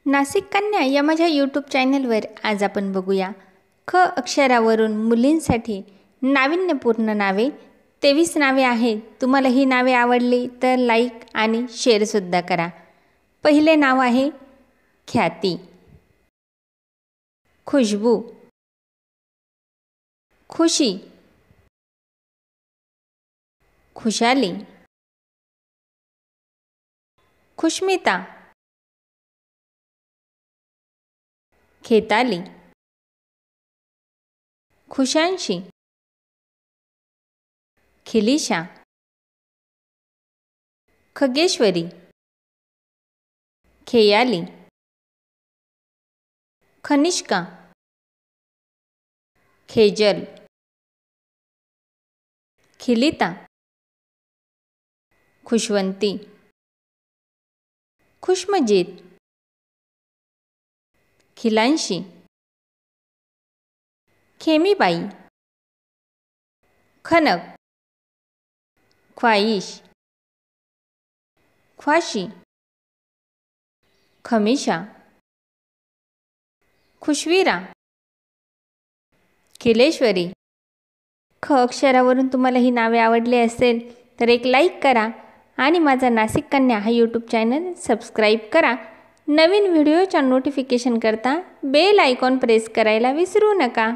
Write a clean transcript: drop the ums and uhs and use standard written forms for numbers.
नाशिक कन्या या माझ्या यूट्यूब चॅनलवर आज आपण बघूया ख अक्षरावरून मुलींसाठी नाविन्यपूर्ण नावे। 23 नावे आहेत। तुम्हाला ही नावे आवडली तर लाईक आणि शेअर सुद्धा करा। पहिले नाव आहे ख्याती, खुशबू, खुशी, खुशाली, खुशमिता, खेताली, खुशांशी, खिलिशा, खगेश्वरी, खेयाली, खनिष्का, खेजल, खिलिता, खुशवंती, खुशमजीद, खिलांशी, खेमीबाई, खनक, ख्वाहिश, ख्वाशी, खमीशा, खुशवीरा, खिलेश्वरी। ख अक्षरावरून तुम्हाला ही नावे आवडली असेल तर एक लाईक करा आणि माझा नाशिक कन्या हा यूट्यूब चॅनल सबस्क्राईब करा। नवीन व्हिडिओच्या नोटिफिकेशन करता बेल आयकॉन प्रेस करायला विसरू नका।